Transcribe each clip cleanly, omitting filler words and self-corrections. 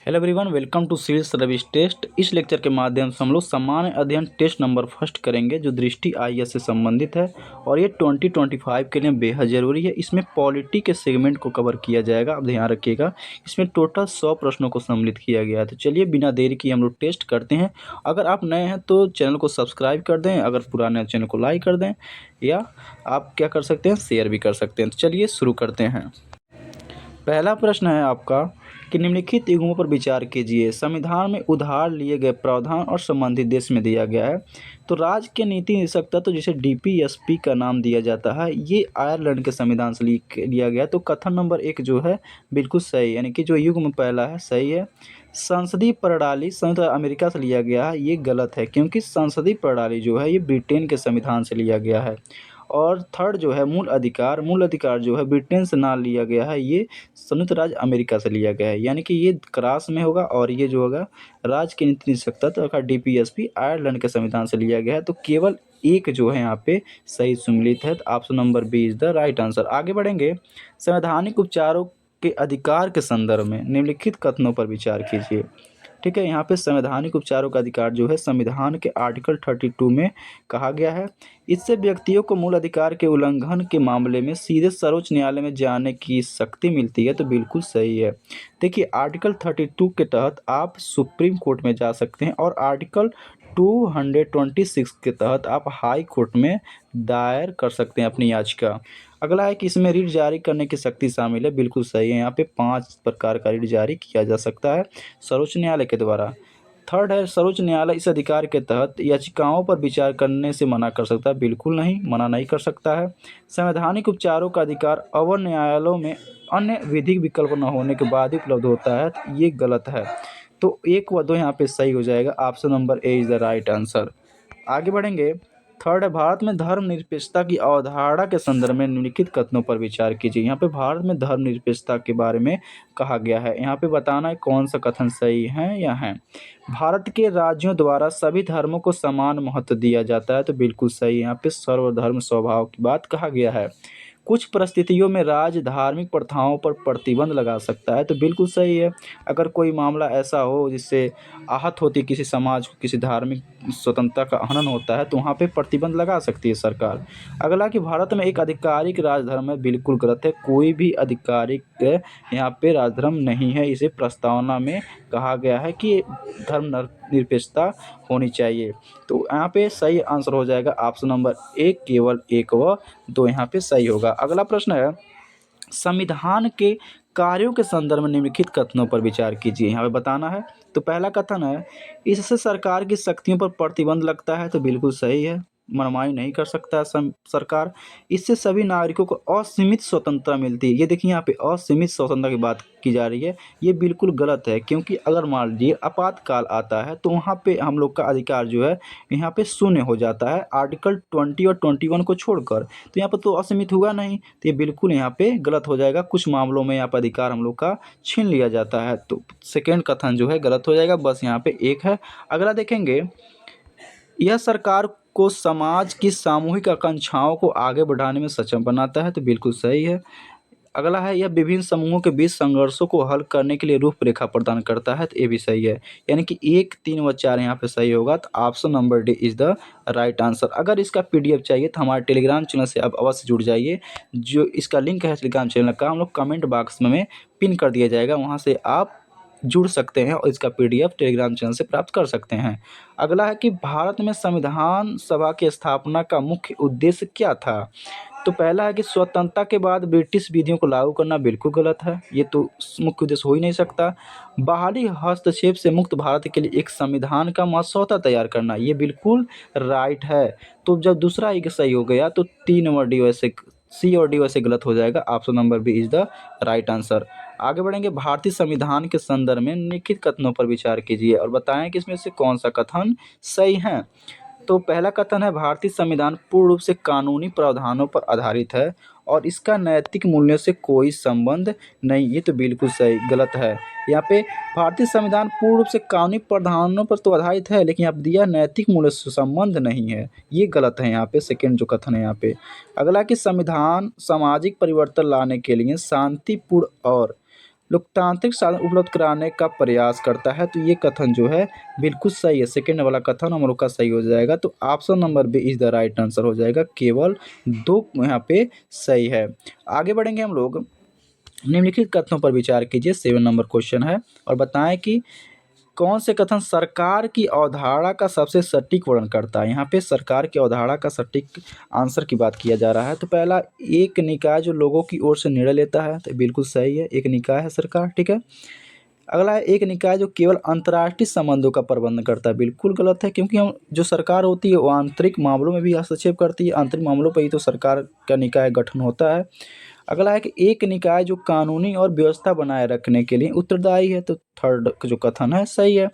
Hello everyone, welcome to civil service test. इस lecture के माध्यम से हम लोग सामान्य अध्ययन टेस्ट नंबर फर्स्ट करेंगे जो दृष्टि आईएएस से संबंधित है और ये 2025 के लिए बेहद ज़रूरी है। इसमें पॉलिटी के सेगमेंट को कवर किया जाएगा, आप ध्यान रखिएगा। इसमें टोटल 100 प्रश्नों को सम्मिलित किया गया है। तो चलिए बिना देरी किए हम लोग टेस्ट करते हैं। अगर आप नए हैं तो चैनल को सब्सक्राइब कर दें, अगर पुराने चैनल को लाइक कर दें, या आप क्या कर सकते हैं, शेयर भी कर सकते हैं। तो चलिए शुरू करते हैं। पहला प्रश्न है आपका कि निम्नलिखित युग्मों पर विचार कीजिए। संविधान में उधार लिए गए प्रावधान और संबंधित देश में दिया गया है। तो राज्य के नीति निदेशक तत्व जिसे डीपीएसपी का नाम दिया जाता है, ये आयरलैंड के संविधान से लिया गया है। तो कथन नंबर 1 जो है बिल्कुल सही, यानी कि जो युग्म पहला है सही है। संसदीय प्रणाली संयुक्त अमेरिका से लिया गया है, ये गलत है क्योंकि संसदीय प्रणाली जो है ये ब्रिटेन के संविधान से लिया गया है। और थर्ड जो है मूल अधिकार जो है ब्रिटेन से ना लिया गया है, ये संयुक्त राज्य अमेरिका से लिया गया है, यानी कि ये क्रॉस में होगा। और ये जो होगा राज्य के नीति निदेशक तत्व अर्थात डीपीएसपी आयरलैंड के संविधान से लिया गया है। तो केवल एक जो है यहाँ पे सही सम्मिलित है। तो option number B is the right answer. आगे बढ़ेंगे। संवैधानिक उपचारों के अधिकार के संदर्भ में निम्नलिखित कथनों पर विचार कीजिए। ठीक है, यहाँ पे संवैधानिक उपचारों का अधिकार जो है संविधान के आर्टिकल 32 में कहा गया है। इससे व्यक्तियों को मूल अधिकार के उल्लंघन के मामले में सीधे सर्वोच्च न्यायालय में जाने की शक्ति मिलती है। तो बिल्कुल सही है। देखिए, आर्टिकल 32 के तहत आप सुप्रीम कोर्ट में जा सकते हैं और आर्टिकल 226 के तहत आप हाई कोर्ट में दायर कर सकते हैं अपनी याचिका। अगला है कि इसमें रीट जारी करने की शक्ति शामिल है। बिल्कुल सही है। यहाँ पे 5 प्रकार का रीट जारी किया जा सकता है सर्वोच्च न्यायालय के द्वारा। थर्ड है, सर्वोच्च न्यायालय इस अधिकार के तहत याचिकाओं पर विचार करने से मना कर सकता है। बिल्कुल नहीं, मना नहीं कर सकता है। संवैधानिक उपचारों का अधिकार अवर न्यायालयों में अन्य विधिक विकल्प न होने के बाद ही उपलब्ध होता है। तो ये गलत है। तो 1 व 2 यहाँ पे सही हो जाएगा। Option number A is the right answer. आगे बढ़ेंगे। थर्ड है, भारत में धर्मनिरपेक्षता की अवधारणा के संदर्भ में निम्नलिखित कथनों पर विचार कीजिए। यहाँ पे भारत में धर्मनिरपेक्षता के बारे में कहा गया है। यहाँ पे बताना है कौन सा कथन सही है या है। भारत के राज्यों द्वारा सभी धर्मों को समान महत्व दिया जाता है। तो बिल्कुल सही है। यहाँ पे सर्वधर्म स्वभाव की बात कहा गया है। कुछ परिस्थितियों में राज्य धार्मिक प्रथाओं पर प्रतिबंध लगा सकता है। तो बिल्कुल सही है। अगर कोई मामला ऐसा हो जिससे आहत होती किसी समाज को, किसी धार्मिक स्वतंत्रता का हनन होता है, तो वहाँ पे प्रतिबंध लगा सकती है सरकार। अगला कि भारत में एक आधिकारिक राजधर्म है। बिल्कुल गलत है। कोई भी आधिकारिक यहाँ पे राजधर्म नहीं है। इसे प्रस्तावना में कहा गया है कि धर्मनिरपेक्षता होनी चाहिए। तो यहाँ पे सही आंसर हो जाएगा ऑप्शन नंबर 1, केवल 1 व 2 यहाँ पे सही होगा। अगला प्रश्न है, संविधान के कार्यों के संदर्भ में निम्नलिखित कथनों पर विचार कीजिए। यहाँ पे बताना है। तो पहला कथन है, इससे सरकार की शक्तियों पर प्रतिबंध लगता है। तो बिल्कुल सही है। मनमानी नहीं कर सकता है सरकार। इससे सभी नागरिकों को असीमित स्वतंत्रता मिलती है। ये देखिए, यहाँ पे असीमित स्वतंत्रता की बात की जा रही है। ये बिल्कुल गलत है क्योंकि अगर मान लीजिए आपातकाल आता है तो वहाँ पे हम लोग का अधिकार जो है यहाँ पे शून्य हो जाता है, आर्टिकल 20 और 21 को छोड़कर। तो यहाँ पर तो असीमित हुआ नहीं। तो ये बिल्कुल यहाँ पे गलत हो जाएगा। कुछ मामलों में यहाँ पर अधिकार हम लोग का छीन लिया जाता है। तो सेकेंड कथन जो है गलत हो जाएगा। बस यहाँ पे 1 है। अगला देखेंगे, यह सरकार को समाज की सामूहिक आकांक्षाओं को आगे बढ़ाने में सक्षम बनाता है। तो बिल्कुल सही है। अगला है, यह विभिन्न समूहों के बीच संघर्षों को हल करने के लिए रूपरेखा प्रदान करता है। तो ये भी सही है। यानी कि 1, 3 व 4 यहाँ पे सही होगा। तो option number D is the right answer. अगर इसका पीडीएफ चाहिए तो हमारे टेलीग्राम चैनल से आप अवश्य जुड़ जाइए। जो इसका लिंक है टेलीग्राम चैनल का, हम लोग कमेंट बॉक्स में पिन कर दिया जाएगा, वहाँ से आप जुड़ सकते हैं और इसका पीडीएफ टेलीग्राम चैनल से प्राप्त कर सकते हैं। अगला है कि भारत में संविधान सभा की स्थापना का मुख्य उद्देश्य क्या था। तो पहला है कि स्वतंत्रता के बाद ब्रिटिश विधियों को लागू करना। बिल्कुल गलत है। ये तो मुख्य उद्देश्य हो ही नहीं सकता। बाहरी हस्तक्षेप से मुक्त भारत के लिए एक संविधान का मसौदा तैयार करना। ये बिल्कुल राइट है। तो जब दूसरा एक सही हो गया तो 3 और डी वैसे सी और डी वैसे गलत हो जाएगा। Option number B is the right answer. आगे बढ़ेंगे। भारतीय संविधान के संदर्भ में निम्नलिखित कथनों पर विचार कीजिए और बताएं कि इसमें से कौन सा कथन सही है। तो पहला कथन है, भारतीय संविधान पूर्ण रूप से कानूनी प्रावधानों पर आधारित है और इसका नैतिक मूल्यों से कोई संबंध नहीं। ये तो बिल्कुल सही गलत है। यहाँ पे भारतीय संविधान पूर्ण रूप से कानूनी प्रावधानों पर तो आधारित है, लेकिन यहाँ पे दिया नैतिक मूल्य से संबंध नहीं है। ये गलत है यहाँ पे, सेकेंड जो कथन है यहाँ पे। अगला कि संविधान सामाजिक परिवर्तन लाने के लिए शांतिपूर्ण और लोकतांत्रिक साधन उपलब्ध कराने का प्रयास करता है। तो ये कथन जो है बिल्कुल सही है, सेकंड वाला कथन हम लोग का सही हो जाएगा। तो option number B is the right answer हो जाएगा, केवल 2 यहाँ पे सही है। आगे बढ़ेंगे हम लोग, निम्नलिखित कथनों पर विचार कीजिए, 7 नंबर क्वेश्चन है, और बताएं कि कौन से कथन सरकार की अवधारणा का सबसे सटीक वर्णन करता है। यहाँ पे सरकार की अवधारणा का सटीक आंसर की बात किया जा रहा है। तो पहला, एक निकाय जो लोगों की ओर से निर्णय लेता है, तो बिल्कुल सही है, एक निकाय है सरकार, ठीक है। अगला है, एक निकाय जो केवल अंतर्राष्ट्रीय संबंधों का प्रबंधन करता है, बिल्कुल गलत है, क्योंकि हम जो सरकार होती है वो आंतरिक मामलों में भी हस्तक्षेप करती है, आंतरिक मामलों पर ही तो सरकार का निकाय गठन होता है। अगला है कि एक निकाय जो कानूनी और व्यवस्था बनाए रखने के लिए उत्तरदायी है, तो थर्ड जो कथन है सही है।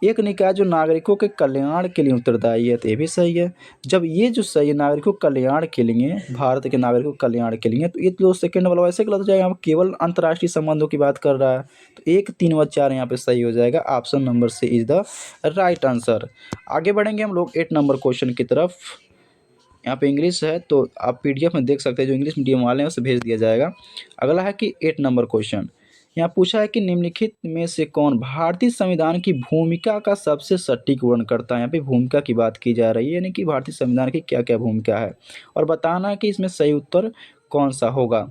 एक निकाय जो नागरिकों के कल्याण के लिए उत्तरदायी है, तो ये भी सही है। जब ये जो सही है नागरिकों के कल्याण के लिए, भारत के नागरिकों के कल्याण के लिए, तो ये तो सेकंड वाला वैसे गलत हो जाएगा, यहाँ पे केवल अंतर्राष्ट्रीय संबंधों की बात कर रहा है। तो 1, 3 व 4 यहाँ पे सही हो जाएगा, option number C is the right answer. आगे बढ़ेंगे हम लोग 8 नंबर क्वेश्चन की तरफ। यहाँ पे इंग्लिश है, तो आप पीडीएफ में देख सकते हैं, जो इंग्लिश मीडियम वाले हैं उसे भेज दिया जाएगा। अगला है कि 8 नंबर क्वेश्चन, यहाँ पूछा है कि निम्नलिखित में से कौन भारतीय संविधान की भूमिका का सबसे सटीक वर्णन करता है। यहाँ पे भूमिका की बात की जा रही है, यानी कि भारतीय संविधान की क्या क्या भूमिका है, और बताना है कि इसमें सही उत्तर कौन सा होगा।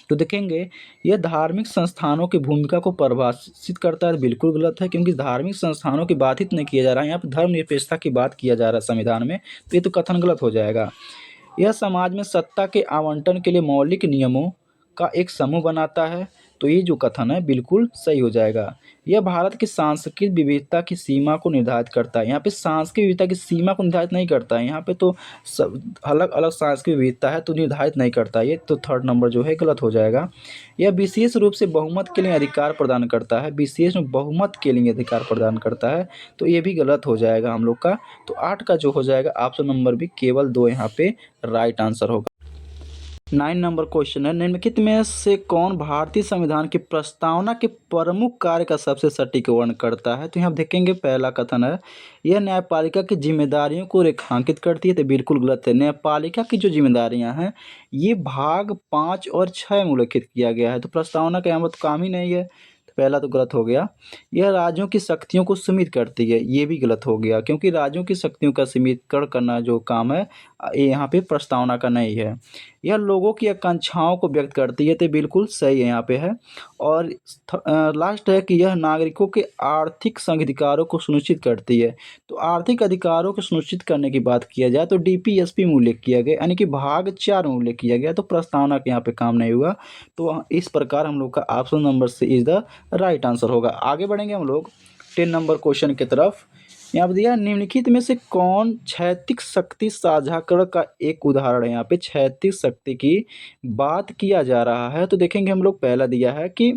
तो देखेंगे, यह धार्मिक संस्थानों की भूमिका को परिभाषित करता है, बिल्कुल गलत है, क्योंकि धार्मिक संस्थानों की बात ही नहीं किया जा रहा है, यहाँ पर धर्मनिरपेक्षता की बात किया जा रहा है संविधान में, तो ये तो कथन गलत हो जाएगा। यह समाज में सत्ता के आवंटन के लिए मौलिक नियमों का एक समूह बनाता है, तो ये जो कथन है बिल्कुल सही हो जाएगा। यह भारत की सांस्कृतिक विविधता की सीमा को निर्धारित करता है, यहाँ पे सांस्कृतिक विविधता की सीमा को निर्धारित नहीं करता है, यहाँ पे तो सब अलग अलग सांस्कृतिक विविधता है, तो निर्धारित नहीं करता, ये तो थर्ड नंबर जो है गलत हो जाएगा। यह विशेष रूप से बहुमत के लिए अधिकार प्रदान करता है, विशेष बहुमत के लिए अधिकार प्रदान करता है, तो ये भी गलत हो जाएगा हम लोग का। तो 8 का जो हो जाएगा ऑप्शन नंबर भी, केवल 2 यहाँ पे राइट आंसर होगा। 9 नंबर क्वेश्चन है, निम्नलिखित में से कौन भारतीय संविधान की प्रस्तावना के प्रमुख कार्य का सबसे सटीक वर्णन करता है। तो यहाँ देखेंगे, पहला कथन है, यह न्यायपालिका की जिम्मेदारियों को रेखांकित करती है, तो बिल्कुल गलत है। न्यायपालिका की जो जिम्मेदारियां हैं ये भाग 5 और 6 में उल्लेखित किया गया है, तो प्रस्तावना का यहाँ पर काम ही नहीं है, तो पहला तो गलत हो गया। यह राज्यों की शक्तियों को सीमित करती है, ये भी गलत हो गया, क्योंकि राज्यों की शक्तियों का सीमितकरण करना जो काम है ये यहाँ पे प्रस्तावना का नहीं है। यह लोगों की आकांक्षाओं को व्यक्त करती है, तो बिल्कुल सही है यहाँ पे है। और लास्ट है कि यह नागरिकों के आर्थिक संघाधिकारों को सुनिश्चित करती है, तो आर्थिक अधिकारों को सुनिश्चित करने की बात किया जाए तो डीपीएसपी में उल्लेख किया गया, यानी कि भाग 4 में उल्लेख किया गया, तो प्रस्तावना के यहाँ पे काम नहीं हुआ। तो इस प्रकार हम लोग का option number C is the right answer होगा। आगे बढ़ेंगे हम लोग 10 नंबर क्वेश्चन की तरफ। यहाँ पर दिया, निम्नलिखित में से कौन क्षैतिक शक्ति साझाकरण का एक उदाहरण है। यहाँ पे क्षैतिक शक्ति की बात किया जा रहा है, तो देखेंगे हम लोग, पहला दिया है कि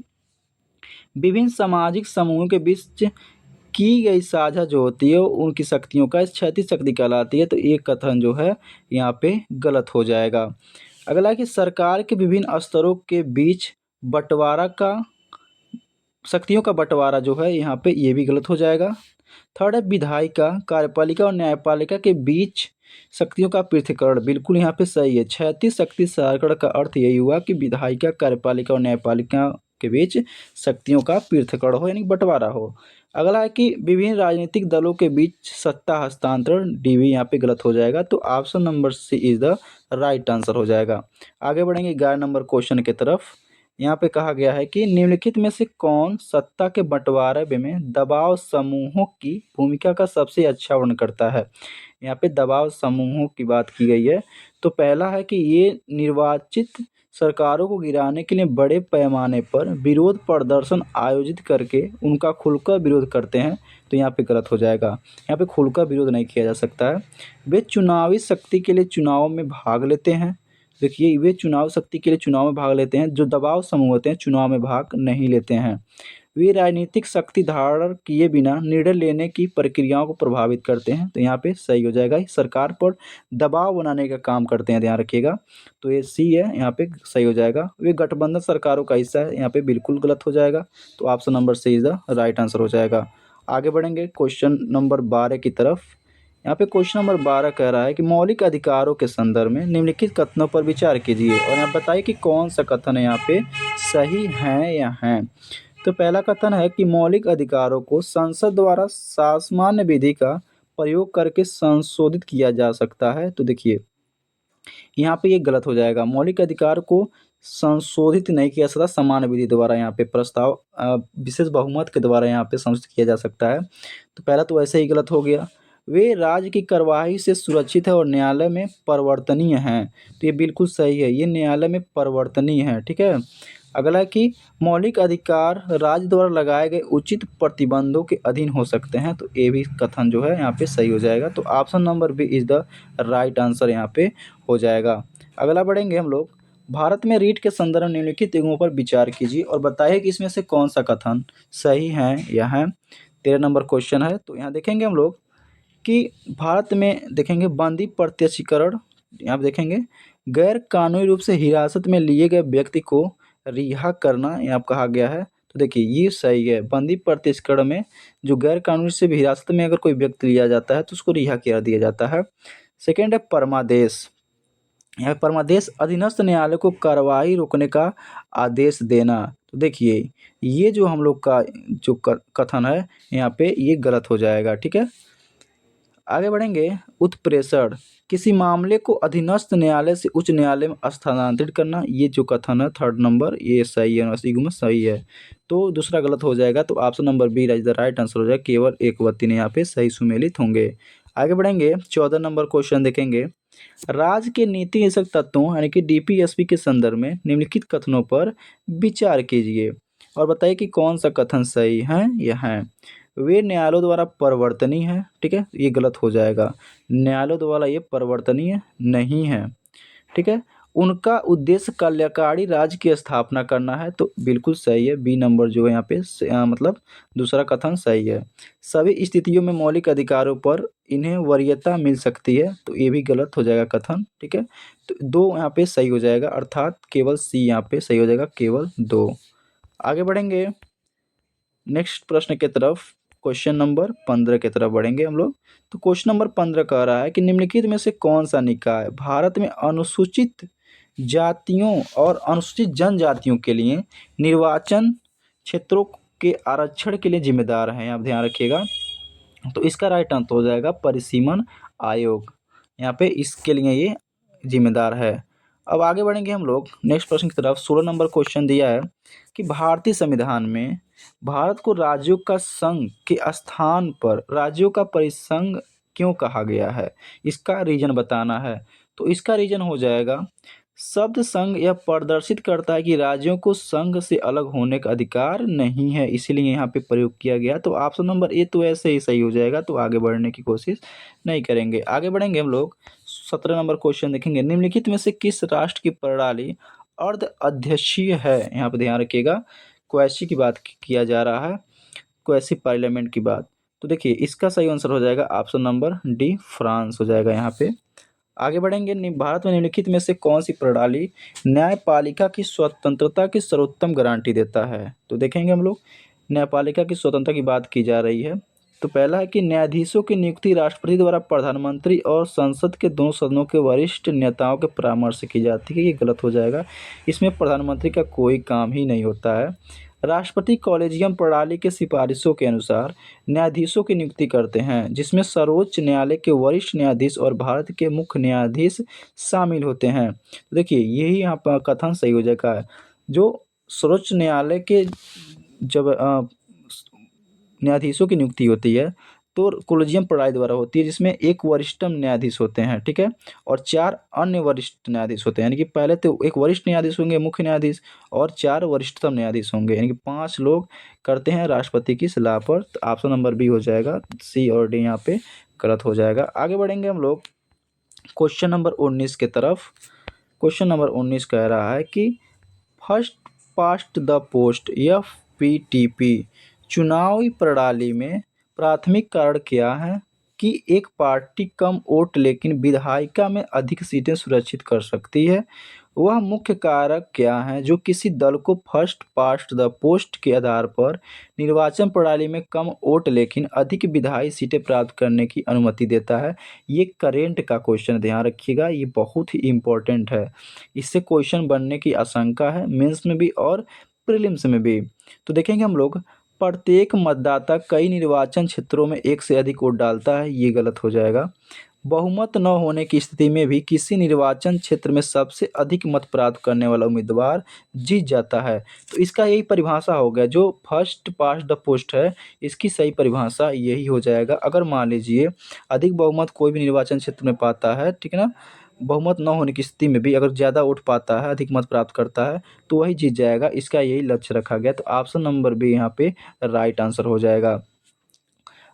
विभिन्न सामाजिक समूहों के बीच की गई साझा जो होती है उनकी शक्तियों का क्षैतिज शक्ति कहलाती है, तो एक कथन जो है यहाँ पे गलत हो जाएगा। अगला है कि सरकार के विभिन्न स्तरों के बीच बंटवारा का, शक्तियों का बंटवारा जो है यहाँ पे ये भी गलत हो जाएगा। थर्ड है, विधायिका, कार्यपालिका और न्यायपालिका के बीच शक्तियों का पृथक्करण, बिल्कुल यहाँ पे सही है। क्षैतिज शक्ति साझाकरण का अर्थ यही हुआ कि विधायिका, कार्यपालिका और न्यायपालिका के बीच शक्तियों का पृथक्करण हो, यानी बंटवारा हो। अगला है कि विभिन्न राजनीतिक दलों के बीच सत्ता हस्तांतरण, डीवी यहाँ पे गलत हो जाएगा, तो option number C is the right answer हो जाएगा। आगे बढ़ेंगे 11 नंबर क्वेश्चन की तरफ। यहाँ पे कहा गया है कि निम्नलिखित में से कौन सत्ता के बंटवारे में दबाव समूहों की भूमिका का सबसे अच्छा वर्णन करता है। यहाँ पे दबाव समूहों की बात की गई है, तो पहला है कि ये निर्वाचित सरकारों को गिराने के लिए बड़े पैमाने पर विरोध प्रदर्शन आयोजित करके उनका खुलकर विरोध करते हैं, तो यहाँ पे गलत हो जाएगा। यहाँ पे खुलकर विरोध नहीं किया जा सकता है। वे चुनावी शक्ति के लिए चुनाव में भाग लेते हैं, देखिए वे चुनाव शक्ति के लिए चुनाव में भाग लेते हैं, जो दबाव समूह होते हैं चुनाव में भाग नहीं लेते हैं। वे राजनीतिक शक्ति धारण किए बिना निर्णय लेने की प्रक्रियाओं को प्रभावित करते हैं, तो यहाँ पे सही हो जाएगा, सरकार पर दबाव बनाने का काम करते हैं, ध्यान रखिएगा, तो ये सी है, यहाँ पे सही हो जाएगा। वे गठबंधन सरकारों का हिस्सा है, यहाँ पे बिल्कुल गलत हो जाएगा, तो option number C is the right answer हो जाएगा। आगे बढ़ेंगे क्वेश्चन नंबर 12 की तरफ। यहाँ पे क्वेश्चन नंबर 12 कह रहा है कि मौलिक अधिकारों के संदर्भ में निम्नलिखित कथनों पर विचार कीजिए और यहाँ बताइए कि कौन सा कथन है यहाँ पे सही है या है। तो पहला कथन है कि मौलिक अधिकारों को संसद द्वारा सामान्य विधि का प्रयोग करके संशोधित किया जा सकता है। तो देखिए यहाँ पे ये गलत हो जाएगा, मौलिक अधिकार को संशोधित नहीं किया जा सकता, सामान्य विधि द्वारा यहाँ पे प्रस्ताव विशेष बहुमत के द्वारा यहाँ पे संशोधित किया जा सकता है। तो पहला तो वैसे ही गलत हो गया। वे राज्य की कार्यवाही से सुरक्षित है और न्यायालय में परिवर्तनीय हैं। तो ये बिल्कुल सही है, ये न्यायालय में परिवर्तनीय है, ठीक है। अगला कि मौलिक अधिकार राज्य द्वारा लगाए गए उचित प्रतिबंधों के अधीन हो सकते हैं। तो ये भी कथन जो है यहाँ पे सही हो जाएगा। तो option number B is the right answer यहाँ पे हो जाएगा। अगला बढ़ेंगे हम लोग, भारत में रीट के संदर्भ में निम्नलिखित युग्मों पर विचार कीजिए और बताइए कि इसमें से कौन सा कथन सही है या है। 13 नंबर क्वेश्चन है। तो यहाँ देखेंगे हम लोग कि भारत में देखेंगे बंदी प्रत्यक्षीकरण, यहाँ पे देखेंगे गैर कानूनी रूप से हिरासत में लिए गए व्यक्ति को रिहा करना यहाँ पे कहा गया है। तो देखिए ये सही है, बंदी प्रत्यक्षीकरण में जो गैर कानूनी से भी हिरासत में अगर कोई व्यक्ति लिया जाता है तो उसको रिहा कर दिया जाता है। सेकेंड है परमादेश, यहाँ परमादेश अधीनस्थ न्यायालय को कार्रवाई रोकने का आदेश देना। तो देखिए ये जो हम लोग का जो कथन है यहाँ पे ये गलत हो जाएगा, ठीक है। आगे बढ़ेंगे, उत्प्रेषण किसी मामले को अधीनस्थ न्यायालय से उच्च न्यायालय में स्थानांतरित करना, ये जो कथन है 3rd नंबर ये सही है, में सही है। तो दूसरा गलत हो जाएगा। तो option number B is the right answer हो जाएगा, केवल एक व 3 यहाँ पे सही सुमेलित होंगे। आगे बढ़ेंगे, 14 नंबर क्वेश्चन देखेंगे, राज्य के नीति निदेशक तत्वों यानी कि डीपीएसपी के संदर्भ में निम्नलिखित कथनों पर विचार कीजिए और बताइए कि कौन सा कथन सही है या है। वे न्यायालयों द्वारा परिवर्तनीय है, ठीक है, ये गलत हो जाएगा, न्यायालयों द्वारा ये परिवर्तनीय नहीं है, ठीक है। उनका उद्देश्य कल्याणकारी राज्य की स्थापना करना है, तो बिल्कुल सही है, बी नंबर जो है यहाँ पे मतलब दूसरा कथन सही है। सभी स्थितियों में मौलिक अधिकारों पर इन्हें वरीयता मिल सकती है, तो ये भी गलत हो जाएगा कथन, ठीक है। तो 2 यहाँ पे सही हो जाएगा, अर्थात केवल सी यहाँ पे सही हो जाएगा, केवल 2। आगे बढ़ेंगे नेक्स्ट प्रश्न की तरफ, क्वेश्चन नंबर 15 की तरफ बढ़ेंगे हम लोग। तो क्वेश्चन नंबर 15 कह रहा है कि निम्नलिखित में से कौन सा निकाय भारत में अनुसूचित जातियों और अनुसूचित जनजातियों के लिए निर्वाचन क्षेत्रों के आरक्षण के लिए जिम्मेदार है, आप ध्यान रखिएगा। तो इसका राइट आंसर हो जाएगा परिसीमन आयोग, यहाँ पे इसके लिए ये जिम्मेदार है। अब आगे बढ़ेंगे हम लोग नेक्स्ट प्रश्न की तरफ। 16 नंबर क्वेश्चन दिया है कि भारतीय संविधान में भारत को राज्यों का संघ के स्थान पर राज्यों का परिसंघ क्यों कहा गया है, इसका रीजन बताना है। तो इसका रीजन हो जाएगा, शब्द संघ यह प्रदर्शित करता है कि राज्यों को संघ से अलग होने का अधिकार नहीं है, इसीलिए यहाँ पे प्रयोग किया गया। तो ऑप्शन नंबर ए तो ऐसे ही सही हो जाएगा, तो आगे बढ़ने की कोशिश नहीं करेंगे। आगे बढ़ेंगे हम लोग, 17 नंबर क्वेश्चन देखेंगे, निम्नलिखित में से किस राष्ट्र की प्रणाली अर्ध अध्यक्षीय है, यहाँ पे ध्यान रखिएगा, क्वेशी की बात किया जा रहा है, क्वेसी पार्लियामेंट की बात। तो देखिए इसका सही आंसर हो जाएगा ऑप्शन नंबर डी फ्रांस हो जाएगा यहाँ पे। आगे बढ़ेंगे, भारत में निम्नलिखित में से कौन सी प्रणाली न्यायपालिका की स्वतंत्रता की सर्वोत्तम गारंटी देता है। तो देखेंगे हम लोग, न्यायपालिका की स्वतंत्रता की बात की जा रही है। तो पहला है कि न्यायाधीशों की नियुक्ति राष्ट्रपति द्वारा प्रधानमंत्री और संसद के दोनों सदनों के वरिष्ठ नेताओं के परामर्श से की जाती है, ये गलत हो जाएगा, इसमें प्रधानमंत्री का कोई काम ही नहीं होता है। राष्ट्रपति कॉलेजियम प्रणाली के सिफारिशों के अनुसार न्यायाधीशों की नियुक्ति करते हैं, जिसमें सर्वोच्च न्यायालय के वरिष्ठ न्यायाधीश और भारत के मुख्य न्यायाधीश शामिल होते हैं। तो देखिए यही यहाँ पर कथन सही हो जाएगा, जो सर्वोच्च न्यायालय के जब न्यायाधीशों की नियुक्ति होती है तो कोलेजियम प्रणाली द्वारा होती है, जिसमें एक वरिष्ठतम न्यायाधीश होते हैं, ठीक है, और 4 अन्य वरिष्ठ न्यायाधीश होते हैं, यानी कि पहले तो एक वरिष्ठ न्यायाधीश होंगे मुख्य न्यायाधीश और 4 वरिष्ठतम न्यायाधीश होंगे, यानी कि 5 लोग करते हैं राष्ट्रपति की सलाह पर। तो ऑप्शन नंबर बी हो जाएगा, सी और डी यहाँ पे गलत हो जाएगा। आगे बढ़ेंगे हम लोग क्वेश्चन नंबर 19 के तरफ। क्वेश्चन नंबर 19 कह रहा है कि first past the post FPTP चुनावी प्रणाली में प्राथमिक कारण क्या है कि एक पार्टी कम वोट लेकिन विधायिका में अधिक सीटें सुरक्षित कर सकती है। वह मुख्य कारक क्या हैं जो किसी दल को फर्स्ट पास्ट द पोस्ट के आधार पर निर्वाचन प्रणाली में कम वोट लेकिन अधिक विधायी सीटें प्राप्त करने की अनुमति देता है। ये करेंट का क्वेश्चन, ध्यान रखिएगा, ये बहुत ही इम्पोर्टेंट है। इससे क्वेश्चन बनने की आशंका है मेंस में भी और प्रीलिम्स में भी। तो देखेंगे हम लोग, प्रत्येक मतदाता कई निर्वाचन क्षेत्रों में एक से अधिक वोट डालता है, ये गलत हो जाएगा। बहुमत न होने की स्थिति में भी किसी निर्वाचन क्षेत्र में सबसे अधिक मत प्राप्त करने वाला उम्मीदवार जीत जाता है। तो इसका यही परिभाषा हो गया, जो फर्स्ट पास्ट द पोस्ट है, इसकी सही परिभाषा यही हो जाएगा। अगर मान लीजिए अधिक बहुमत कोई भी निर्वाचन क्षेत्र में पाता है, ठीक है ना, बहुमत न होने की स्थिति में भी अगर ज़्यादा वोट पाता है, अधिक मत प्राप्त करता है, तो वही जीत जाएगा। इसका यही लक्ष्य रखा गया। तो ऑप्शन नंबर बी यहाँ पे राइट आंसर हो जाएगा।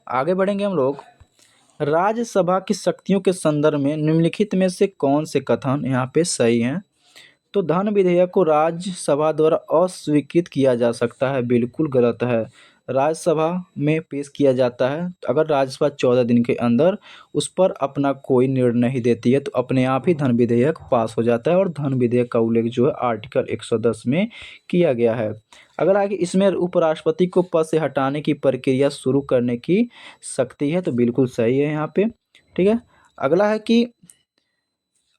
आगे बढ़ेंगे हम लोग। राज्यसभा की शक्तियों के संदर्भ में निम्नलिखित में से कौन से कथन यहाँ पे सही हैं? तो धन विधेयक को राज्यसभा द्वारा अस्वीकृत किया जा सकता है, बिल्कुल गलत है। राज्यसभा में पेश किया जाता है, अगर राज्यसभा 14 दिन के अंदर उस पर अपना कोई निर्णय नहीं देती है तो अपने आप ही धन विधेयक पास हो जाता है, और धन विधेयक का उल्लेख जो है आर्टिकल 110 में किया गया है। अगर आगे इसमें उपराष्ट्रपति को पद से हटाने की प्रक्रिया शुरू करने की शक्ति है, तो बिल्कुल सही है यहाँ पे, ठीक है। अगला है कि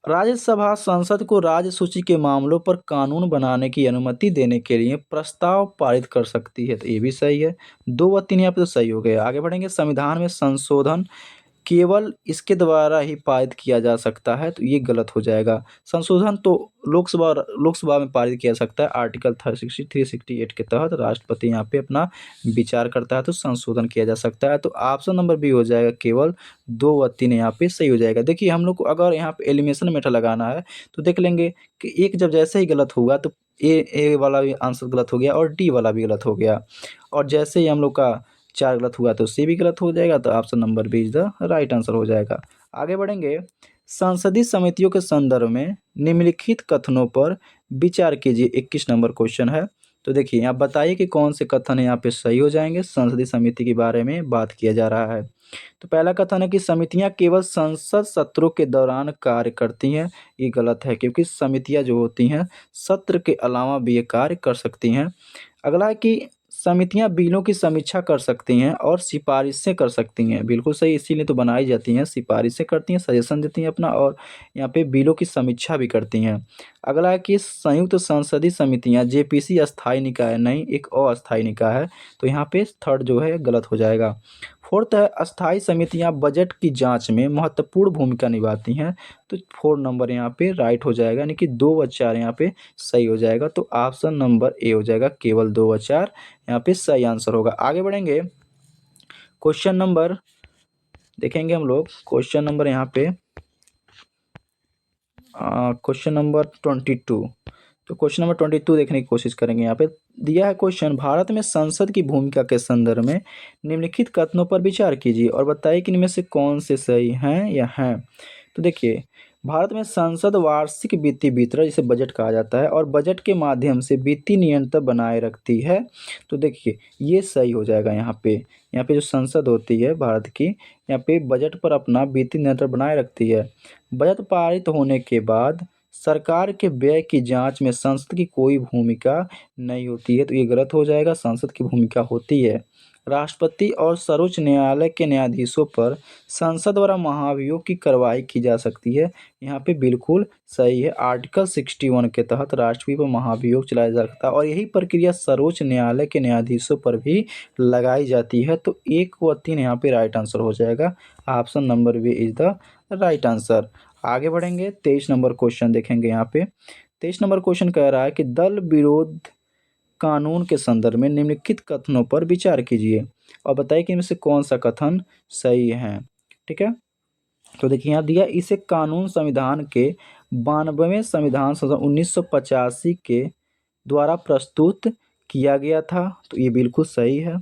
राज्यसभा संसद को राज्य सूची के मामलों पर कानून बनाने की अनुमति देने के लिए प्रस्ताव पारित कर सकती है, तो ये भी सही है। 2 व 3 यहाँ पे तो सही हो गया। आगे बढ़ेंगे। संविधान में संशोधन केवल इसके द्वारा ही पारित किया जा सकता है, तो ये गलत हो जाएगा। संशोधन तो लोकसभा में पारित किया जा सकता है, आर्टिकल 368 के तहत राष्ट्रपति यहाँ पे अपना विचार करता है तो संशोधन किया जा सकता है। तो ऑप्शन नंबर बी हो जाएगा, केवल 2 व 3 यहाँ पे सही हो जाएगा। देखिए हम लोग को अगर यहाँ पे एलिमिनेशन मेथड लगाना है तो देख लेंगे कि एक जब जैसे ही गलत होगा तो ए वाला भी आंसर गलत हो गया और डी वाला भी गलत हो गया, और जैसे ही हम लोग का 4 गलत हुआ तो सी भी गलत हो जाएगा, तो option number B is the right answer हो जाएगा। आगे बढ़ेंगे। संसदीय समितियों के संदर्भ में निम्नलिखित कथनों पर विचार कीजिए, 21 नंबर क्वेश्चन है। तो देखिए आप बताइए कि कौन से कथन यहाँ पे सही हो जाएंगे। संसदीय समिति के बारे में बात किया जा रहा है। तो पहला कथन है कि समितियां केवल संसद सत्रों के दौरान कार्य करती हैं, ये गलत है, क्योंकि समितियां जो होती हैं सत्र के अलावा भी ये कार्य कर सकती हैं। अगला है कि समितियां बिलों की समीक्षा कर सकती हैं और सिफारिशें कर सकती हैं, बिल्कुल सही, इसीलिए तो बनाई जाती हैं। सिफारिशें करती हैं, सजेशन देती हैं अपना, और यहाँ पे बिलों की समीक्षा भी करती हैं। अगला है कि संयुक्त संसदीय समितियां जेपीसी अस्थायी निकाय नहीं, एक अस्थायी निकाय है, तो यहाँ पे थर्ड जो है गलत हो जाएगा। फोर्थ है अस्थायी समितियां बजट की जांच में महत्वपूर्ण भूमिका निभाती हैं, तो 4 नंबर यहाँ पे राइट हो जाएगा, यानी कि 2 व 4 यहाँ पे सही हो जाएगा। तो ऑप्शन नंबर ए हो जाएगा, केवल 2 व 4 यहाँ पे सही आंसर होगा। आगे बढ़ेंगे। क्वेश्चन नंबर देखेंगे हम लोग। क्वेश्चन नंबर यहाँ पे क्वेश्चन नंबर 22। तो क्वेश्चन नंबर 22 देखने की कोशिश करेंगे। यहाँ पे दिया है क्वेश्चन, भारत में संसद की भूमिका के संदर्भ में निम्नलिखित कथनों पर विचार कीजिए और बताइए कि इनमें से कौन से सही हैं या हैं। तो देखिए, भारत में संसद वार्षिक वित्तीय वितरण, जिसे बजट कहा जाता है, और बजट के माध्यम से वित्तीय नियंत्रण बनाए रखती है। तो देखिए ये सही हो जाएगा। यहाँ पे जो संसद होती है भारत की, यहाँ पे बजट पर अपना वित्तीय नियंत्रण बनाए रखती है। बजट पारित होने के बाद सरकार के व्यय की जांच में संसद की कोई भूमिका नहीं होती है, तो ये गलत हो जाएगा। संसद की भूमिका होती है। राष्ट्रपति और सर्वोच्च न्यायालय के न्यायाधीशों पर संसद द्वारा महाभियोग की कार्रवाई की जा सकती है, यहाँ पे बिल्कुल सही है। आर्टिकल 61 के तहत राष्ट्रपति पर महाभियोग चलाया जा सकता है, और यही प्रक्रिया सर्वोच्च न्यायालय के न्यायाधीशों पर भी लगाई जाती है। तो 1 व 3 यहाँ पे राइट आंसर हो जाएगा। Option number B is the right answer. आगे बढ़ेंगे। 23 नंबर क्वेश्चन देखेंगे। यहाँ पे 23 नंबर क्वेश्चन कह रहा है कि दल विरोध कानून के संदर्भ में निम्नलिखित कथनों पर विचार कीजिए और बताइए कि इनमें से कौन सा कथन सही है। ठीक है, तो देखिए यहाँ दिया, इसे कानून संविधान के 92वें संविधान संशोधन 1985 के द्वारा प्रस्तुत किया गया था, तो ये बिल्कुल सही है।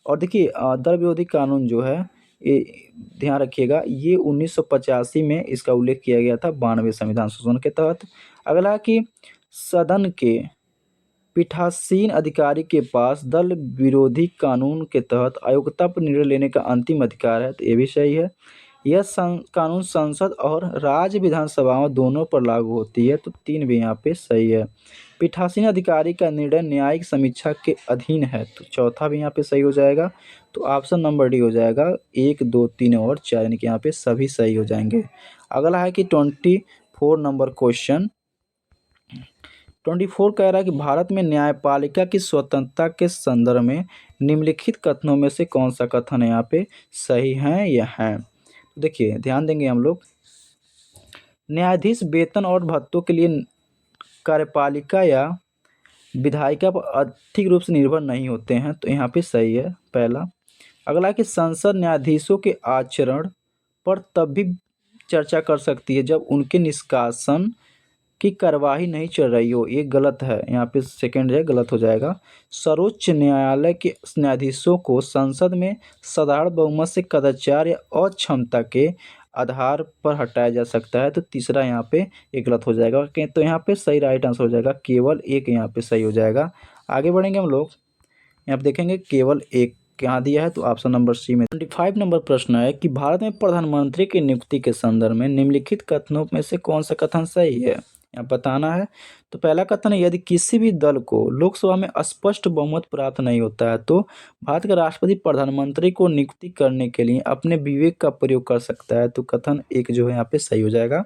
और देखिए दल विरोधी कानून जो है, ये ध्यान रखिएगा, ये 1985 में इसका उल्लेख किया गया था 92वें संविधान संशोधन के तहत। अगला कि सदन के पीठासीन अधिकारी के पास दल विरोधी कानून के तहत अयोग्यता पर निर्णय लेने का अंतिम अधिकार है, तो ये भी सही है। यह कानून संसद और राज्य विधानसभाओं दोनों पर लागू होती है, तो 3 भी यहाँ पे सही है। पीठासीन अधिकारी का निर्णय न्यायिक समीक्षा के अधीन है, तो चौथा भी यहाँ पे सही हो जाएगा। तो ऑप्शन नंबर डी हो जाएगा। 1, 2, 3 और 4 यानी कि यहाँ पे सभी सही हो जाएंगे। अगला है कि 24 नंबर क्वेश्चन। 24 कह रहा है कि भारत में न्यायपालिका की स्वतंत्रता के संदर्भ में निम्नलिखित कथनों में से कौन सा कथन यहाँ पे सही है या है। देखिए ध्यान देंगे हम लोग, न्यायाधीश वेतन और भत्तों के लिए कार्यपालिका या विधायिका पर आर्थिक रूप से निर्भर नहीं होते हैं, तो यहाँ पे सही है पहला। अगला कि संसद न्यायाधीशों के आचरण पर तब भी चर्चा कर सकती है जब उनके निष्कासन की कार्यवाही नहीं चल रही हो, ये गलत है, यहाँ पे सेकंड है गलत हो जाएगा। सर्वोच्च न्यायालय के न्यायाधीशों को संसद में साधारण बहुमत से कदाचार या अक्षमता के आधार पर हटाया जा सकता है, तो तीसरा यहाँ पे ये गलत हो जाएगा। तो यहाँ पे सही राइट आंसर हो जाएगा, केवल एक यहाँ पे सही हो जाएगा। आगे बढ़ेंगे हम लोग, यहाँ पे देखेंगे केवल एक यहाँ दिया है, तो ऑप्शन नंबर सी में। 25 नंबर प्रश्न है कि भारत में प्रधानमंत्री की नियुक्ति के संदर्भ में निम्नलिखित कथनों में से कौन सा कथन सही है, यहाँ बताना है। तो पहला कथन है, यदि किसी भी दल को लोकसभा में स्पष्ट बहुमत प्राप्त नहीं होता है तो भारत का राष्ट्रपति प्रधानमंत्री को नियुक्ति करने के लिए अपने विवेक का प्रयोग कर सकता है, तो कथन एक जो है यहाँ पे सही हो जाएगा।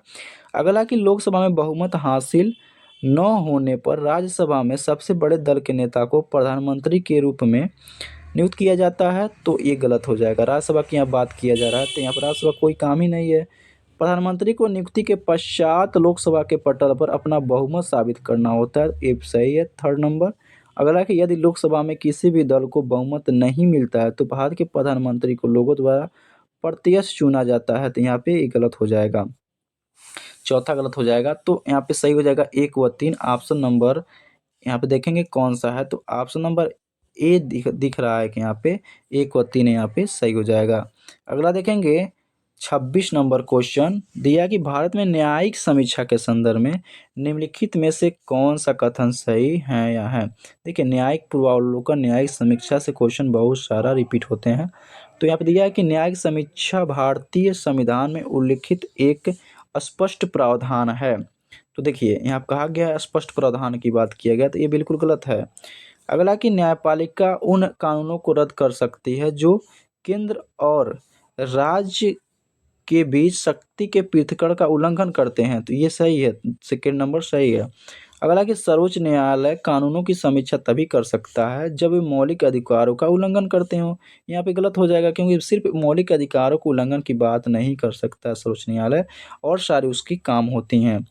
अगला कि लोकसभा में बहुमत हासिल न होने पर राज्यसभा में सबसे बड़े दल के नेता को प्रधानमंत्री के रूप में नियुक्त किया जाता है, तो ये गलत हो जाएगा। राज्यसभा की यहाँ बात किया जा रहा है, तो यहाँ पर राज्यसभा कोई काम ही नहीं है। प्रधानमंत्री को नियुक्ति के पश्चात लोकसभा के पटल पर अपना बहुमत साबित करना होता है, ये सही है थर्ड नंबर। अगला कि यदि लोकसभा में किसी भी दल को बहुमत नहीं मिलता है तो भारत के प्रधानमंत्री को लोगों द्वारा प्रत्यक्ष चुना जाता है, तो यहाँ पे ये गलत हो जाएगा, चौथा गलत हो जाएगा। तो यहाँ पे सही हो जाएगा 1 व 3। ऑप्शन नंबर यहाँ पे देखेंगे कौन सा है, तो ऑप्शन नंबर ए दिख रहा है कि यहाँ पे 1 व 3 यहाँ पे सही हो जाएगा। अगला देखेंगे 26 नंबर क्वेश्चन दिया कि भारत में न्यायिक समीक्षा के संदर्भ में निम्नलिखित में से कौन सा कथन सही है या है। देखिए न्यायिक पूर्वावलोकन, न्यायिक समीक्षा से क्वेश्चन बहुत सारा रिपीट होते हैं, तो यहाँ पे दिया है कि न्यायिक समीक्षा भारतीय संविधान में उल्लिखित एक स्पष्ट प्रावधान है। तो देखिए यहाँ कहा गया है स्पष्ट प्रावधान की बात किया गया, तो ये बिल्कुल गलत है। अगला कि न्यायपालिका उन कानूनों को रद्द कर सकती है जो केंद्र और राज्य के बीच शक्ति के पृथक्करण का उल्लंघन करते हैं, तो ये सही है, सेकेंड नंबर सही है। अगला कि सर्वोच्च न्यायालय कानूनों की समीक्षा तभी कर सकता है जब वे मौलिक अधिकारों का उल्लंघन करते हो, यहाँ पे गलत हो जाएगा क्योंकि सिर्फ मौलिक अधिकारों को उल्लंघन की बात नहीं कर सकता सर्वोच्च न्यायालय, और सारी उसकी काम होती हैं।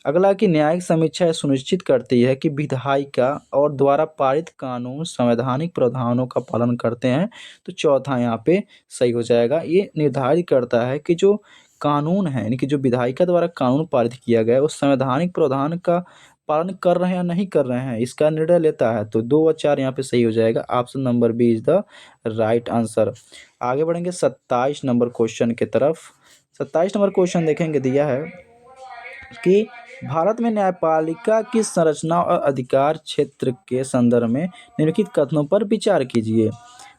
अगला कि न्यायिक समीक्षा यह सुनिश्चित करती है कि विधायिका और द्वारा पारित कानून संवैधानिक प्रावधानों का पालन करते हैं, तो चौथा यहाँ पे सही हो जाएगा। ये निर्धारित करता है कि जो कानून है यानी कि जो विधायिका द्वारा कानून पारित किया गया है वो संवैधानिक प्रावधान का पालन कर रहे हैं या नहीं कर रहे हैं, इसका निर्णय लेता है, तो 2 व 4 यहाँ पे सही हो जाएगा। Option number B is the right answer. आगे बढ़ेंगे 27 नंबर क्वेश्चन की तरफ। 27 नंबर क्वेश्चन देखेंगे दिया है कि भारत में न्यायपालिका की संरचना और अधिकार क्षेत्र के संदर्भ में निम्नलिखित कथनों पर विचार कीजिए।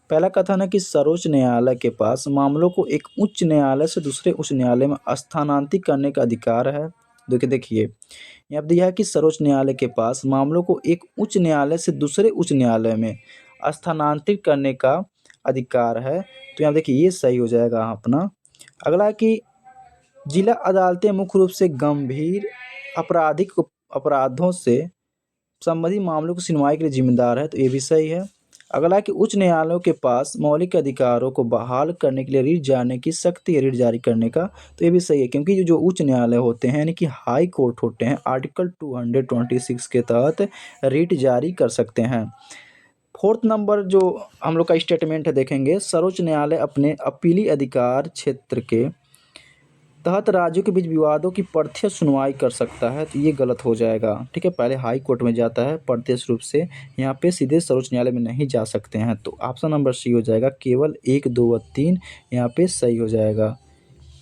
पहला कथन है कि सर्वोच्च न्यायालय के पास मामलों को एक उच्च न्यायालय से दूसरे उच्च न्यायालय में स्थानांतरित करने का अधिकार है। देखिए यहाँ दिया है कि सर्वोच्च न्यायालय के पास मामलों को एक उच्च न्यायालय से दूसरे उच्च न्यायालय में स्थानांतरित करने का अधिकार है, तो यहाँ देखिए ये सही हो जाएगा अपना। अगला कि जिला अदालतें मुख्य रूप से गंभीर आपराधिक अपराधों से संबंधित मामलों की सुनवाई के लिए जिम्मेदार है, तो ये भी सही है। अगला कि उच्च न्यायालयों के पास मौलिक अधिकारों को बहाल करने के लिए रिट जाने की शक्ति है, रिट जारी करने का, तो ये भी सही है क्योंकि जो उच्च न्यायालय होते हैं यानी कि हाई कोर्ट होते हैं आर्टिकल 226 के तहत रिट जारी कर सकते हैं। फोर्थ नंबर जो हम लोग का स्टेटमेंट है देखेंगे, सर्वोच्च न्यायालय अपने अपीली अधिकार क्षेत्र के तहत राज्यों के बीच विवादों की प्रत्यक्ष सुनवाई कर सकता है, तो ये गलत हो जाएगा। ठीक है, पहले हाई कोर्ट में जाता है प्रत्यक्ष रूप से, यहाँ पे सीधे सर्वोच्च न्यायालय में नहीं जा सकते हैं, तो ऑप्शन नंबर सी हो जाएगा, केवल 1, 2 व 3 यहाँ पे सही हो जाएगा।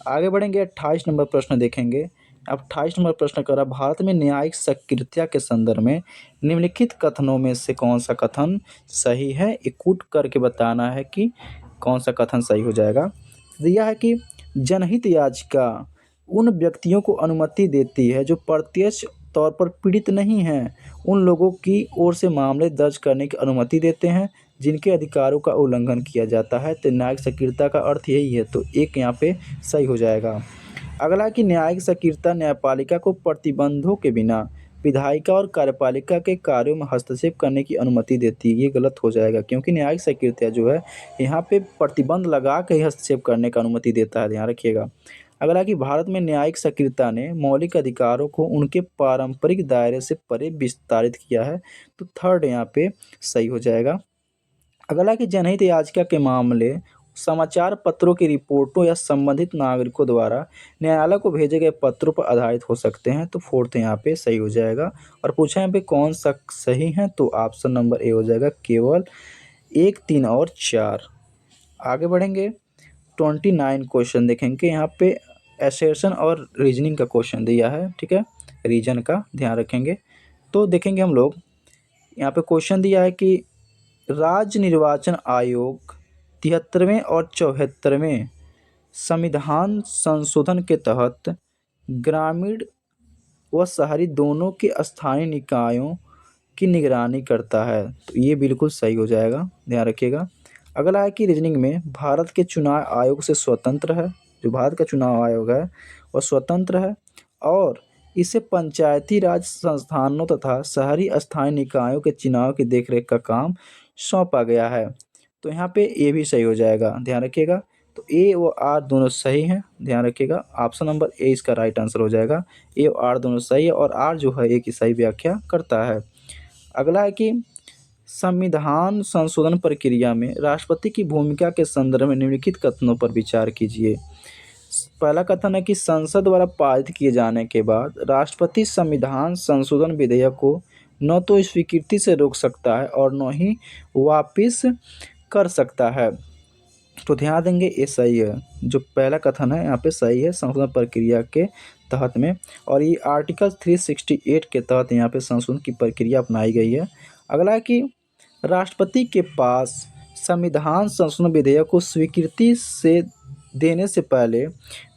आगे बढ़ेंगे 28 नंबर प्रश्न देखेंगे। अब 28 नंबर प्रश्न कर रहा भारत में न्यायिक सक्रियता के संदर्भ में निम्नलिखित कथनों में से कौन सा कथन सही है, एक कूट करके बताना है कि कौन सा कथन सही हो जाएगा। दिया है कि जनहित याचिका उन व्यक्तियों को अनुमति देती है जो प्रत्यक्ष तौर पर पीड़ित नहीं हैं, उन लोगों की ओर से मामले दर्ज करने की अनुमति देते हैं जिनके अधिकारों का उल्लंघन किया जाता है। तो न्यायिक सक्रियता का अर्थ यही है, तो एक यहाँ पे सही हो जाएगा। अगला कि न्यायिक सक्रियता न्यायपालिका को प्रतिबंधों के बिना विधायिका और कार्यपालिका के कार्यों में हस्तक्षेप करने की अनुमति देती है। ये गलत हो जाएगा, क्योंकि न्यायिक सक्रियता जो है यहाँ पे प्रतिबंध लगा के ही हस्तक्षेप करने का अनुमति देता है, ध्यान रखिएगा। अगला कि भारत में न्यायिक सक्रियता ने मौलिक अधिकारों को उनके पारंपरिक दायरे से परे विस्तारित किया है, तो थर्ड यहाँ पे सही हो जाएगा। अगला कि जनहित याचिका के मामले समाचार पत्रों की रिपोर्टों या संबंधित नागरिकों द्वारा न्यायालय को भेजे गए पत्रों पर आधारित हो सकते हैं, तो फोर्थ यहाँ पे सही हो जाएगा। और पूछा यहाँ पे कौन सा सही है, तो ऑप्शन नंबर ए हो जाएगा, केवल 1, 3 और 4। आगे बढ़ेंगे 29 क्वेश्चन देखेंगे। यहाँ पे एसेशन और रीजनिंग का क्वेश्चन दिया है, ठीक है, रीजन का ध्यान रखेंगे। तो देखेंगे हम लोग यहाँ पे क्वेश्चन दिया है कि राज्य निर्वाचन आयोग 73वें और 74वें संविधान संशोधन के तहत ग्रामीण व शहरी दोनों के स्थानीय निकायों की निगरानी करता है, तो ये बिल्कुल सही हो जाएगा, ध्यान रखिएगा। अगला है कि रीजनिंग में भारत के चुनाव आयोग से स्वतंत्र है, जो भारत का चुनाव आयोग है वह स्वतंत्र है और इसे पंचायती राज संस्थानों तथा शहरी स्थानीय निकायों के चुनाव की देखरेख का काम सौंपा गया है, तो यहाँ पे ए भी सही हो जाएगा, ध्यान रखिएगा। तो ए व आर दोनों सही हैं, ध्यान रखिएगा। ऑप्शन नंबर ए इसका राइट आंसर हो जाएगा। ए और आर दोनों सही है और आर जो है ए की सही व्याख्या करता है। अगला है कि संविधान संशोधन प्रक्रिया में राष्ट्रपति की भूमिका के संदर्भ में निम्नलिखित कथनों पर विचार कीजिए। पहला कथन है कि संसद द्वारा पारित किए जाने के बाद राष्ट्रपति संविधान संशोधन विधेयक को न तो स्वीकृति से रोक सकता है और न ही वापिस कर सकता है, तो ध्यान देंगे ये सही है। जो पहला कथन है यहाँ पे सही है संशोधन प्रक्रिया के तहत में, और ये आर्टिकल 368 के तहत यहाँ पे संशोधन की प्रक्रिया अपनाई गई है। अगला है कि राष्ट्रपति के पास संविधान संशोधन विधेयक को स्वीकृति से देने से पहले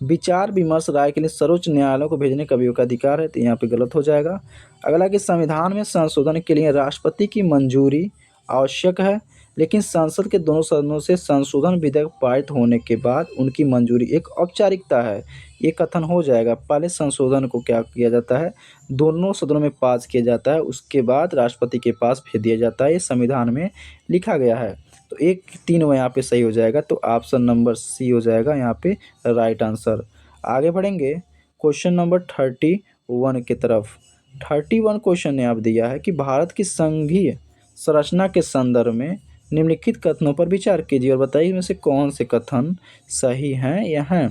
विचार विमर्श राय के लिए सर्वोच्च न्यायालय को भेजने का भी अधिकार है, तो यहाँ पे गलत हो जाएगा। अगला कि संविधान में संशोधन के लिए राष्ट्रपति की मंजूरी आवश्यक है, लेकिन संसद के दोनों सदनों से संशोधन विधेयक पारित होने के बाद उनकी मंजूरी एक औपचारिकता है, ये कथन हो जाएगा। पहले संशोधन को क्या किया जाता है, दोनों सदनों में पास किया जाता है, उसके बाद राष्ट्रपति के पास भेज दिया जाता है, ये संविधान में लिखा गया है। तो 1, 3 यहाँ पे सही हो जाएगा, तो ऑप्शन नंबर सी हो जाएगा यहाँ पे राइट आंसर। आगे बढ़ेंगे क्वेश्चन नंबर 31 की तरफ। 31 क्वेश्चन ने आप दिया है कि भारत की संघीय संरचना के संदर्भ में निम्नलिखित कथनों पर विचार कीजिए और बताइए इनमें से कौन से कथन सही हैं या हैं।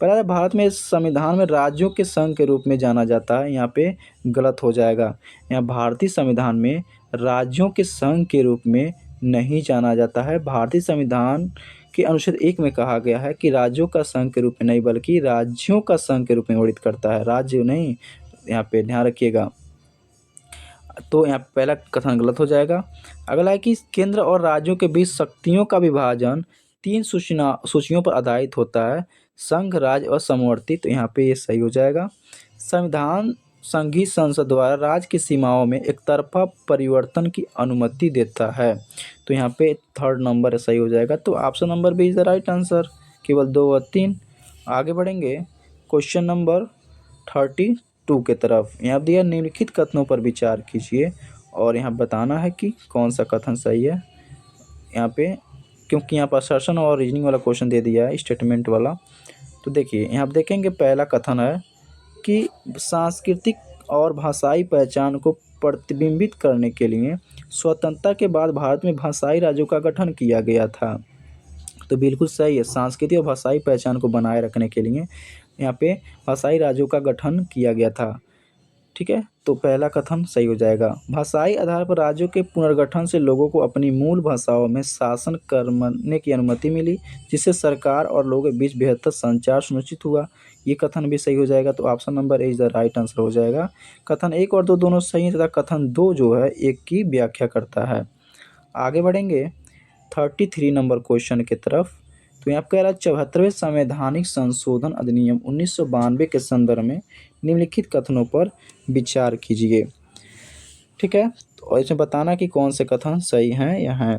पहला, भारत में संविधान में राज्यों के संघ के रूप में जाना जाता है, यहाँ पे गलत हो जाएगा। यहाँ भारतीय संविधान में राज्यों के संघ के रूप में नहीं जाना जाता है। भारतीय संविधान के अनुच्छेद 1 में कहा गया है कि राज्यों का संघ के रूप में नहीं बल्कि राज्यों का संघ के रूप में वर्णित करता है, राज्य नहीं, यहाँ पे ध्यान रखिएगा। तो यहाँ पहला कथन गलत हो जाएगा। अगला है कि केंद्र और राज्यों के बीच शक्तियों का विभाजन 3 सूचियों पर आधारित होता है, संघ, राज्य और समवर्ती, तो यहाँ पे ये सही हो जाएगा। संविधान संघीय संसद द्वारा राज्य की सीमाओं में एक तरफा परिवर्तन की अनुमति देता है, तो यहाँ पे थर्ड नंबर सही हो जाएगा। तो option number B is the right answer, केवल 2 और 3। आगे बढ़ेंगे क्वेश्चन नंबर 32 के तरफ। यहाँ दिया निम्नलिखित कथनों पर विचार कीजिए और यहाँ बताना है कि कौन सा कथन सही है। यहाँ पे क्योंकि यहाँ पर असर्शन और रीजनिंग वाला क्वेश्चन दे दिया है, स्टेटमेंट वाला, तो देखिए यहाँ आप देखेंगे पहला कथन है कि सांस्कृतिक और भाषाई पहचान को प्रतिबिंबित करने के लिए स्वतंत्रता के बाद भारत में भाषाई राज्यों का गठन किया गया था, तो बिल्कुल सही है। सांस्कृतिक और भाषाई पहचान को बनाए रखने के लिए यहाँ पे भाषाई राज्यों का गठन किया गया था, ठीक है, तो पहला कथन सही हो जाएगा। भाषाई आधार पर राज्यों के पुनर्गठन से लोगों को अपनी मूल भाषाओं में शासन करने की अनुमति मिली, जिससे सरकार और लोगों के बीच बेहतर संचार सुनिश्चित हुआ, ये कथन भी सही हो जाएगा। तो option number A is the right answer हो जाएगा। कथन 1 और 2 दोनों सही हैं तथा कथन 2 जो है 1 की व्याख्या करता है। आगे बढ़ेंगे 33 नंबर क्वेश्चन की तरफ। तो यहाँ कह रहा है 74वें संवैधानिक संशोधन अधिनियम 1992 के संदर्भ में निम्नलिखित कथनों पर विचार कीजिए। ठीक है, और इसमें बताना कि कौन से कथन सही हैं या हैं।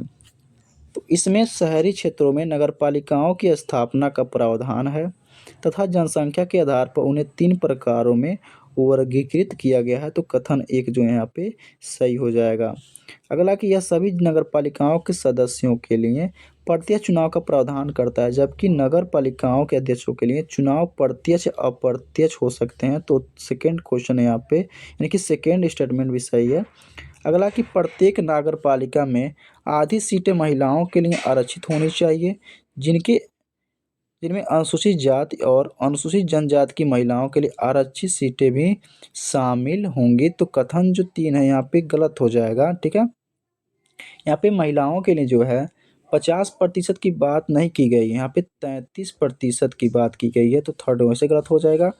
तो इसमें शहरी क्षेत्रों में नगरपालिकाओं की स्थापना का प्रावधान है तथा जनसंख्या के आधार पर उन्हें 3 प्रकारों में वर्गीकृत किया गया है। तो कथन 1 जो है यहाँ पे सही हो जाएगा। अगला कि यह सभी नगरपालिकाओं के सदस्यों के लिए प्रत्यक्ष चुनाव का प्रावधान करता है, जबकि नगर पालिकाओं के अध्यक्षों के लिए चुनाव प्रत्यक्ष अप्रत्यक्ष हो सकते हैं। तो सेकेंड क्वेश्चन है यहाँ पे, यानी कि सेकेंड स्टेटमेंट भी सही है। अगला कि प्रत्येक नगर पालिका में आधी सीटें महिलाओं के लिए आरक्षित होनी चाहिए, जिनमें अनुसूचित जाति और अनुसूचित जनजाति की महिलाओं के लिए आरक्षित सीटें भी शामिल होंगी। तो कथन जो 3 है यहाँ पे गलत हो जाएगा। ठीक है, यहाँ पे महिलाओं के लिए जो है 50% की बात नहीं की गई है, यहाँ पे 33% की बात की गई है। तो थर्ड वैसे गलत हो जाएगा।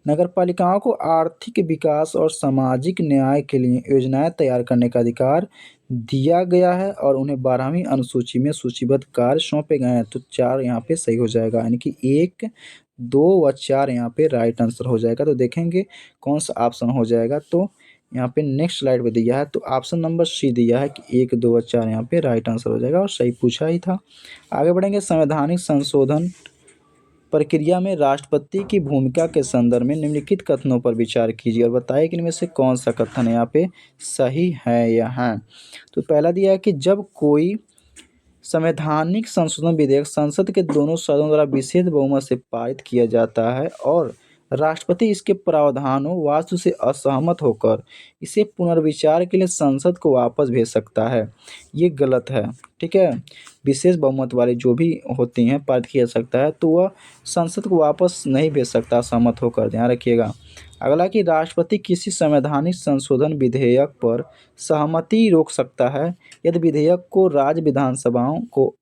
नगर पालिकाओं को आर्थिक विकास और सामाजिक न्याय के लिए योजनाएं तैयार करने का अधिकार दिया गया है और उन्हें 12वीं अनुसूची में सूचीबद्ध कार्य सौंपे गए हैं। तो 4 यहाँ पे सही हो जाएगा, यानी कि 1, 2 व 4 यहाँ पे राइट आंसर हो जाएगा। तो देखेंगे कौन सा ऑप्शन हो जाएगा। तो यहाँ पे नेक्स्ट स्लाइड पे दिया है, तो ऑप्शन नंबर सी दिया है कि 1, 2 और 4 यहाँ पे राइट आंसर हो जाएगा और सही पूछा ही था। आगे बढ़ेंगे, संवैधानिक संशोधन प्रक्रिया में राष्ट्रपति की भूमिका के संदर्भ में निम्नलिखित कथनों पर विचार कीजिए और बताइए कि इनमें से कौन सा कथन यहाँ पे सही है या है। तो पहला दिया है कि जब कोई संवैधानिक संशोधन विधेयक संसद के दोनों सदनों द्वारा विशेष बहुमत से पारित किया जाता है और राष्ट्रपति इसके प्रावधानों वास्तु से असहमत होकर इसे पुनर्विचार के लिए संसद को वापस भेज सकता है, ये गलत है। ठीक है, विशेष बहुमत वाली जो भी होती हैं पारित किया जा सकता है, तो वह संसद को वापस नहीं भेज सकता असहमत होकर, ध्यान रखिएगा। अगला कि राष्ट्रपति किसी संवैधानिक संशोधन विधेयक पर सहमति रोक सकता है यदि विधेयक को राज्य विधानसभाओं को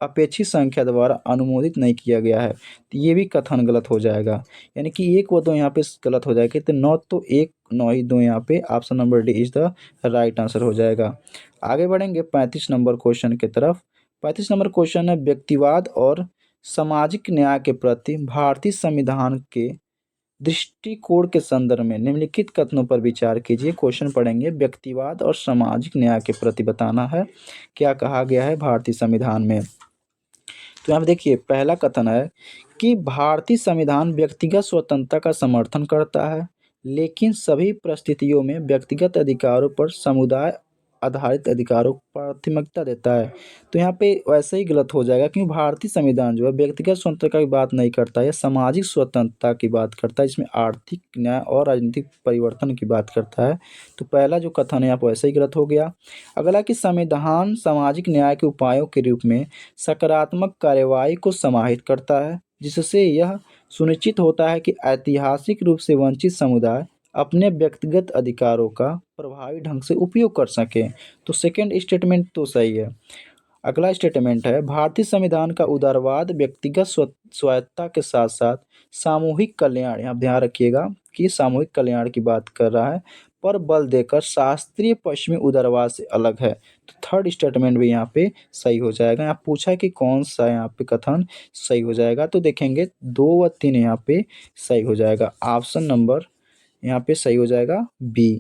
अपेक्षित संख्या द्वारा अनुमोदित नहीं किया गया है। तो ये भी कथन गलत हो जाएगा, यानी कि 1 व 2 यहाँ पे गलत हो जाएगा। तो 9 तो 1, 9 ही 2 यहाँ पे option number D is the right answer हो जाएगा। आगे बढ़ेंगे 35 नंबर क्वेश्चन की तरफ। 35 नंबर क्वेश्चन है व्यक्तिवाद और सामाजिक न्याय के प्रति भारतीय संविधान के दृष्टिकोण के संदर्भ में निम्नलिखित कथनों पर विचार कीजिए। क्वेश्चन पढ़ेंगे, व्यक्तिवाद और सामाजिक न्याय के प्रति बताना है क्या कहा गया है भारतीय संविधान में। तो यहाँ पे देखिए पहला कथन है कि भारतीय संविधान व्यक्तिगत स्वतंत्रता का समर्थन करता है, लेकिन सभी परिस्थितियों में व्यक्तिगत अधिकारों पर समुदाय आधारित अधिकारों को प्राथमिकता देता है। तो यहाँ पे वैसे ही गलत हो जाएगा, क्योंकि भारतीय संविधान जो है व्यक्तिगत स्वतंत्रता की बात नहीं करता है, सामाजिक स्वतंत्रता की बात करता है, इसमें आर्थिक न्याय और राजनीतिक परिवर्तन की बात करता है। तो पहला जो कथन है यहाँ पर वैसे ही गलत हो गया। अगला कि संविधान सामाजिक न्याय के उपायों के रूप में सकारात्मक कार्यवाही को समाहित करता है, जिससे यह सुनिश्चित होता है कि ऐतिहासिक रूप से वंचित समुदाय अपने व्यक्तिगत अधिकारों का प्रभावी ढंग से उपयोग कर सकें। तो सेकंड स्टेटमेंट तो सही है। अगला स्टेटमेंट है भारतीय संविधान का उदारवाद व्यक्तिगत स्वायत्तता के साथ साथ सामूहिक कल्याण, यहाँ ध्यान रखिएगा कि सामूहिक कल्याण की बात कर रहा है, पर बल देकर शास्त्रीय पश्चिमी उदारवाद से अलग है। तो थर्ड स्टेटमेंट भी यहाँ पे सही हो जाएगा। यहाँ पूछा है कि कौन सा यहाँ पे कथन सही हो जाएगा, तो देखेंगे 2 व 3 यहाँ पे सही हो जाएगा। ऑप्शन नंबर यहाँ पे सही हो जाएगा बी।